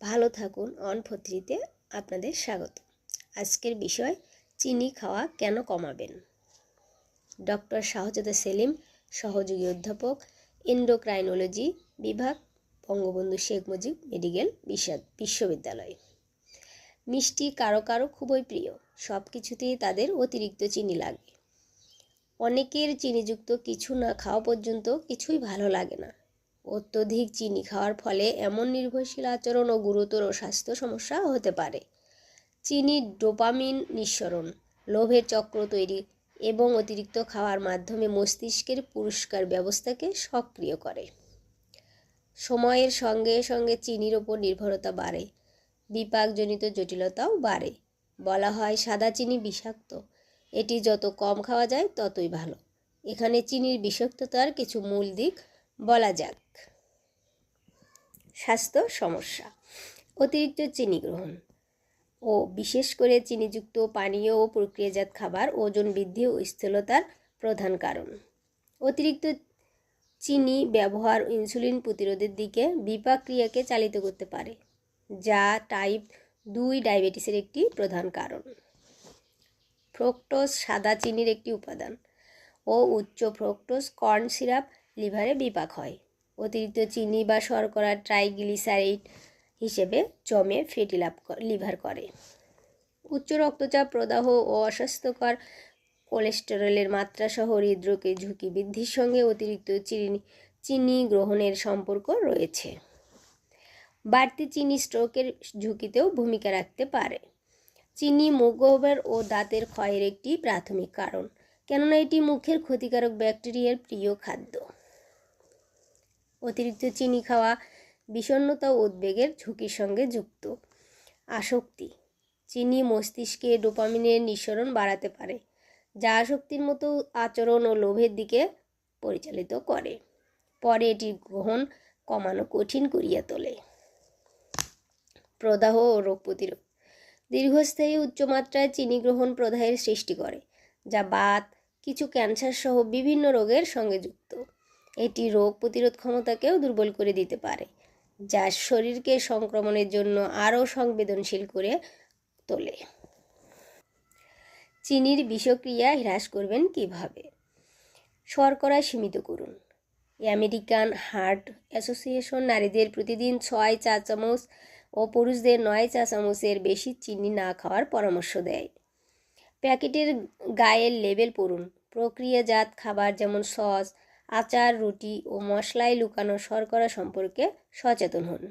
ভালো থাকুন অন ফত্রিতে আপনাদের স্বাগত। আজকের বিষয় চিনি খাওয়া কেন কমাবেন। ডক্টর শাহজাদা সেলিম, সহযোগী অধ্যাপক, এন্ডোক্রাইনোলজি বিভাগ, বঙ্গবন্ধু শেখ মুজিব মেডিকেল বিশ্ববিদ্যালয়। মিষ্টি কারো কারো খুবই প্রিয়, সব কিছুতেই তাদের অতিরিক্ত চিনি লাগে। অনেকের চিনিযুক্ত কিছু না খাওয়া পর্যন্ত কিছুই ভালো লাগে না। অত্যধিক চিনি খাওয়ার ফলে এমন নির্ভরশীল আচরণ ও গুরুতর স্বাস্থ্য সমস্যা হতে পারে। চিনি ডোপামিন নিঃসরণ, লোভের চক্র তৈরি এবং অতিরিক্ত খাওয়ার মাধ্যমে মস্তিষ্কের পুরস্কার ব্যবস্থাকে সক্রিয় করে। সময়ের সঙ্গে সঙ্গে চিনির ওপর নির্ভরতা বাড়ে, বিপাকজনিত জটিলতাও বাড়ে। বলা হয় সাদা চিনি বিষাক্ত, এটি যত কম খাওয়া যায় ততই ভালো। এখানে চিনির বিষাক্ততার কিছু মূল দিক বলা যাক। স্বাস্থ্য সমস্যা, অতিরিক্ত চিনি গ্রহণ ও বিশেষ করে চিনিযুক্ত পানীয় ও প্রক্রিয়াজাত খাবার ওজন বৃদ্ধি ও স্থূলতার প্রধান কারণ। অতিরিক্ত চিনি ব্যবহার ইনসুলিন প্রতিরোধের দিকে বিপাক ক্রিয়াকে চালিত করতে পারে, যা টাইপ 2 ডায়াবেটিসের একটি প্রধান কারণ। ফ্রুক্টোজ সাদা চিনির একটি উপাদান ও উচ্চ ফ্রুক্টোজ কর্ন সিরাপ লিভারে বিপাক হয়। অতিরিক্ত চিনি বা শর্করা ট্রাইগ্লিসারাইড হিসেবে জমে ফ্যাটি লিভার করে। উচ্চ রক্তচাপ, প্রদাহ ও অস্বাস্থ্যকর কোলেস্টেরলের মাত্রা সহ হৃদরোগের ঝুঁকি বৃদ্ধির সঙ্গে অতিরিক্ত চিনি গ্রহণের সম্পর্ক রয়েছে। বাড়তি চিনি স্ট্রোকের ঝুঁকিতেও ভূমিকা রাখতে পারে। চিনি মুখগহ্বর ও দাঁতের ক্ষয়ের একটি প্রাথমিক কারণ, কেননা এটি মুখের ক্ষতিকারক ব্যাকটেরিয়ার প্রিয় খাদ্য। অতিরিক্ত চিনি খাওয়া বিষণ্ণতা ও উদ্বেগের ঝুঁকির সঙ্গে যুক্ত। আসক্তি, চিনি মস্তিষ্কে ডোপামিনের নিঃসরণ বাড়াতে পারে, যা আসক্তির মতো আচরণ ও লোভের দিকে পরিচালিত করে। পরে এটি গ্রহণ কমানো কঠিন করিয়া তোলে। প্রদাহ ও রোগ প্রতিরোধ, দীর্ঘস্থায়ী উচ্চমাত্রায় চিনি গ্রহণ প্রদাহের সৃষ্টি করে, যা বাত, কিছু ক্যান্সার সহ বিভিন্ন রোগের সঙ্গে যুক্ত। এটি রোগ প্রতিরোধ ক্ষমতাকেও দুর্বল করে দিতে পারে, যা শরীরকে সংক্রমণের জন্য আরও সংবেদনশীল করে তোলে। চিনির বিষক্রিয়া হ্রাস করবেন কিভাবে? শর্করা সীমিত করুন। আমেরিকান হার্ট অ্যাসোসিয়েশন নারীদের প্রতিদিন 6 চা চামচ ও পুরুষদের 9 চা চামচের বেশি চিনি না খাওয়ার পরামর্শ দেয়। প্যাকেটের গায়ের লেবেল পড়ুন। প্রক্রিয়াজাত খাবার যেমন সস, আচার, রুটি ও মশলায় লুকানো শর্করা সম্পর্কে সচেতন হন।